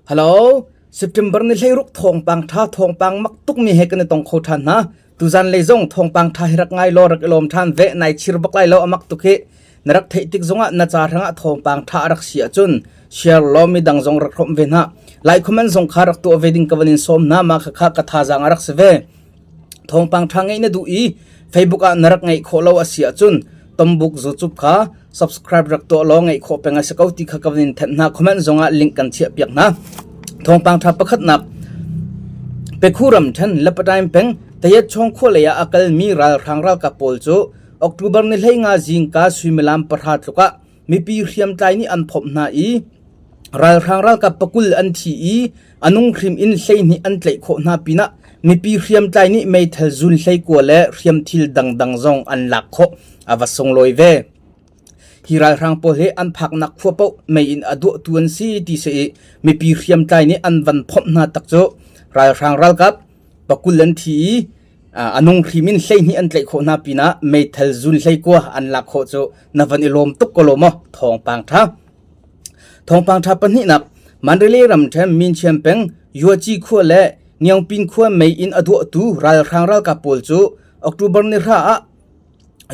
ฮัลโหลSeptemberนี่เลยรุกทองปังท่าทองปังมักตุกมีเฮกันในตรงโคทันนะตุจันเลยจงทองปังท่าให้รักไงลอรักลมทันเวในชิรบักไลลอมักตุกเฮนรักเทติกจงะนาจารังทองปังท่ารักเสียจุนเชียร์ลอมีดังจงรักรบเวนะไลคอมเมนต์จงขารักตัวเวดิงกวันนินสมนามาขะกะทาจังรักเสเวทองปังท่าไงนะดูอีเฟซบุ๊กนรักไงโคลาวเสียจุนตมบุกจุจุบขา subscribe รักตัวลอไงโคเป็งไงสกาวติขะกวันนินเทนนาคอมเมนต์จงะลิงก์กันเชียเปียกนะทองปังทับประคัดนักเป็คู่รำทันและประดามเป็งแต่ยัดช่องขั้วเลยอากัลมีรัลทางรัลกับโพลโจออกตุบาร์นี่เลยงาจิงกาสวิมลามประหัตลุกะมีปีเรียมใจนี่อันพบนาอีรัลทางรัลกับปกุลอันทีอีอันุงครีมอินเลยนี่อันเตะโคนาปีนะมีปีเรียมใจนี่ไม่เทจุนเลยกัวเล่เรียมทิลดังจงอันหลักโคอวัสงลอยเวฮิรัลทางโพลเฮอันพักนักฟัวเป้าไม่อินอดุตัวนซีที่เสมีปีเรียมใจนี่อันวันพบนาตักโจรัลทางรัลกับปกุลันทีอันงครีมินเลยนี่อันเตะโคนาปีนะไม่เทลจุนเลยกัวอันหลักโคโจนวันอิลมตุกกลมทองปังทับปนินักมันเรลีรำเทมมินเชมเป็งยัวจีขัวเล่เนียงปินขัวไม่อินอดุตูรัลทางรัลกับโพลโจออกตุบาร์นี่รา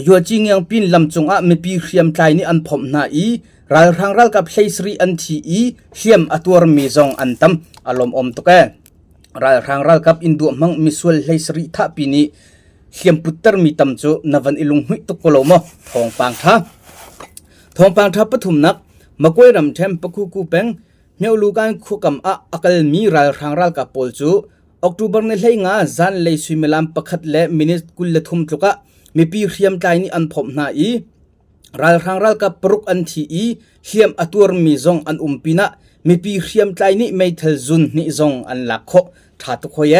ยัวจีเงียงปินลำจงมีปีเรียมใจนี่อันพบนาอีรัลทางรัลกับเฮสรีอันทีอีเขียมอตัวมีจงอันตั้มอารมณ์อมตุกรัลทางรัลกับอินดูมังมิสวลเฮสรีทับปีนี้เขียมปุตตรมีตั้มโจนวันอิลุงหุยตุกโลมทองปังทับปฐุมนักมะกวยรำเทมปะคูคูเป็งเมียวลูกันคุกำอักลมีรัลทางรัลกับโพลโจออกตุบาร์นี่เลยงาจันเลยสุยเมลามประคัดเล่มินิสกุลเลทุมตุกะมีปีเรียมใจนี่อันพบนาอีรัลทางรัลกับปรุกอันทีอีเขียมอตัวมีจงอันปีนะมีปีเรียมใจนี่ไม่เทลจุนนี่จงอันหลักโคทัตุโคเย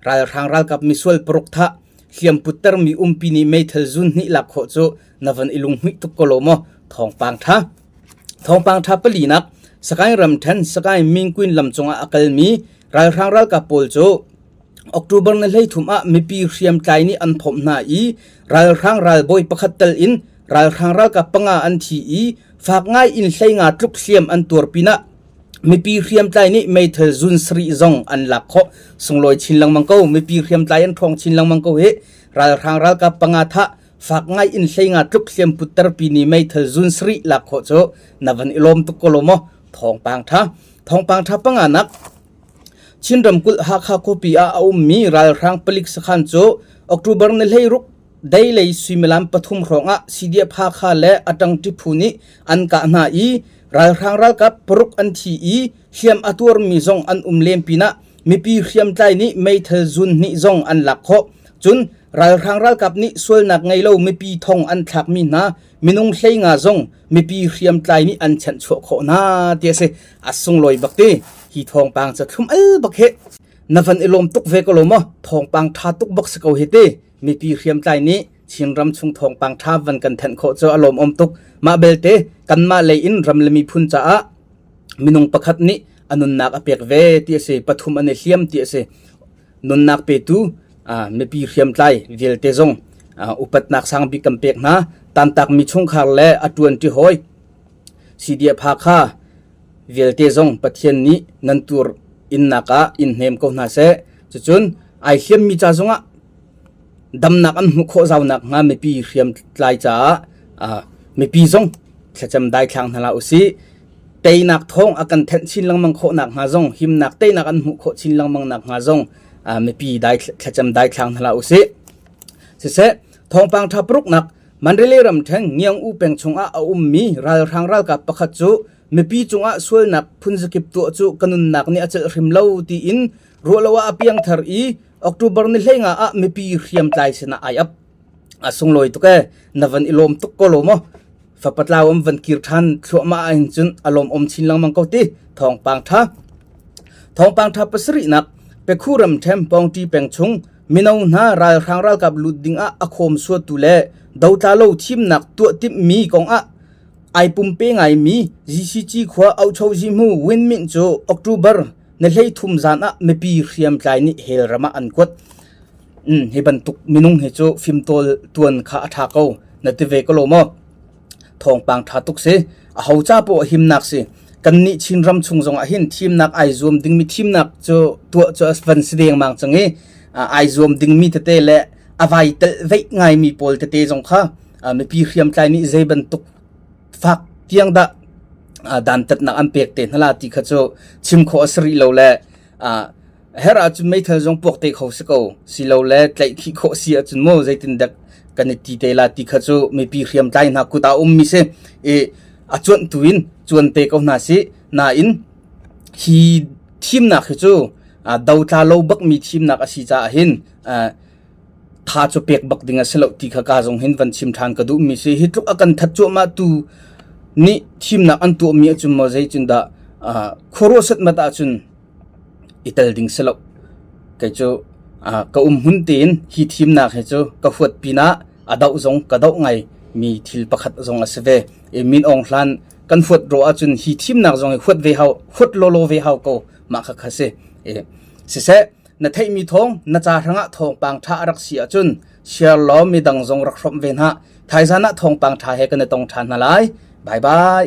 รัลทางรัลกับมิสวลปรุกทะเขียมปุตตรมีปีนี่ไม่เทลจุนนี่หลักโคโจนวันอิลุงมิตุกโลมทองปังทัปลีนักสกายรำเทนสกายมิงควินลำจงอักลมีรัลทางรัลกับโพลโจออกตุบาร์นี่เลยทุ่มมีปีเรียมใจนี่อันพบนาอีรัลทางรัลบอยประคัดตลอินรัลทางรัลกับปังอาอันทีอีฝากง่ายอินใช้งาทุกเสียมอันตัวปีนะมีปีเรียมใจนี่ไม่เทจุนสรีจงอันหลักโคส่งลอยชินลังมังโกมีปีเรียมใจอันทองชินลังมังโกเฮรัลทางรัลกับปังอาทะฝากง่ายอินใช้งาทุกเสียมปุตตรปีนี้ไม่เทจุนสรีหลักโคโจนวันอิลมตุกโลมทองปังทัปังอานักชินรำกุลฮักฮักโคปีอาอุมีรัลทางปลิกสขันโจออกตุบาร์นี่เลยรุกได้เลยสุยเมลามปฐุมรองซีเดียพาคาเล่อดังทิพูนิอันกานาอีรัลทางรัลกับปรุกอันทีอีเขียมอตัวมีจงอันเลมปีนะมีปีเขียมใจนี้ไม่เทจุนนี่จงอันหลักโคจุนรัลทางรัลกับนี่ส่วนนักไงเล่ามีปีทองอันทักมีนะมินุงใช้งาจงมีปีเขียมใจนี้อันฉันชั่วโคนาเดียเสอสงลอยบักตีฮีทองปังจะทุ่มบักเฮนวันอิลมตุกเวกโลมทองปังทาตุกบักสกาวเฮตีมีปีเขียมใจนี้ชินรำชุงทองปังทาวันกันแทนโคโจอารมณ์อมตุกมาเบลเตกันมาเลยอินรำเลมีพุนจ้ามินุงประคัดนี้อนุนักอเปียกเวตีเสปฐุมอันเลียมตีเสนุนักเปตูมีปีเขียมใจเวลเตจงอุปนักสังบิกัมเปียกนะตันตักมีชงคาร์เล่อตวนที่หอยซีเดียพาคาเวลเตจงปะเทียนนี้นันตูร์อินนักอินเฮมก็น่าเสจุนไอเขียมมีจ้าจงดำนักอันมุขเจ้านักงาไม่ปีเรียมลายจ้าไม่ปีจงจะจำได้ครั้งนั่นละอุสิเตยนักทองอากันเทนชินลังมังโคนักงาจงหิมนักเตยนักอันมุขชินลังมังนักงาจงไม่ปีได้จะจำได้ครั้งนั่นละอุสิเสทองปังทับรุกนักมันเรื่อยรำแทงเงียงอุเป็งชงมีรัลทางรัลกับประคัตจูไม่ปีจงส่วนนักพุนสกิปตัวจูกันุนนักเนี่ยจะริมเล่าตีอินรัวละว่าเปียงทารีออกตุบาร์นี่เลยงาไม่ปีเรียมใจเสนาไออับส่งลอยตุกนวันอิลมตุกโกโลมฝาปัตลาววันกิรทันชัวมาอินจุนอารมณ์ชินลังมังกตีทองปังทัปสรินักเปคู่รำเทมปองตีเปงชงมินาวนารัลทางรัลกับลุดดิงอคมสวดตุเล่ดาวตาโลทิมนักตัวติมมีกองไอปุ่มเป้งไอมีจีซีจีขวาเอาชาวจิมูวินมินโจออกตุบาร์ในเลยทุ่มจานไม่ปีเรียมใจนี่เฮลรามาอันกดเฮบันตุกมินุงเฮโจฟิมตัวข้าทักเอาในทีวีก็โลมทองปังทัตุกเสเอาจ้าปอหิมนักเส กันนี่ชินรำชุงจงอาหินทีมนักไอซูมดึงมีทีมนักตัวฟันสีแดงมังจังไอซูมดึงมีเตะและอวัยเตะไว้ไงมีโพลเตะจงค่ะมีปีเรียมใจนี่ใจบรรทุกฟักเตียงดะดันตัดนักอันเปียกเตะนั่นละที่เขาชิมขอสรีเราแลเฮราจุนไม่เธอจงปกเตะเขาสกสิเราแลใจขี้ขอเสียจุนโม่ใจตินดักกันตีเตะละที่เขามีปีเรียมใจนักกุตามีเสจวนตุวินจวนเตะเขาหน้าสิน่าอินฮีทีมนักเขาดาวตาโลบักมีทีมนักอาศิจาหินท่าจะเปียกบักดิ่งเสลติขากาจงเห็นวันชิมทางกระดูมีสิฮิตรุกกันทัดจัวมาตูนี่ทีมนักอันตัวมีจุนมาใจจุนดาโคโรสัตมาตาจุนอิตาลีดิ่งเสลกจูก็หุ่นตีนฮีทีมนักเหจูก็ฟวดปีน่าดาวจงกระดาวไงมีทิลประคัดจงอาศัยมินองหลันกันฟวดรอจุนฮีทีมนักจงฟวดเวหาฟวดโลเวหาก็มาคักเสสิเสนัทให้มีทองนัจารังะทองปังท่ารักเสียจุนเชียร์ล้อมีดังจงรักรบเวนฮะไทยซานะทองปังท่าเฮกันในตรงทานนาไลบายบาย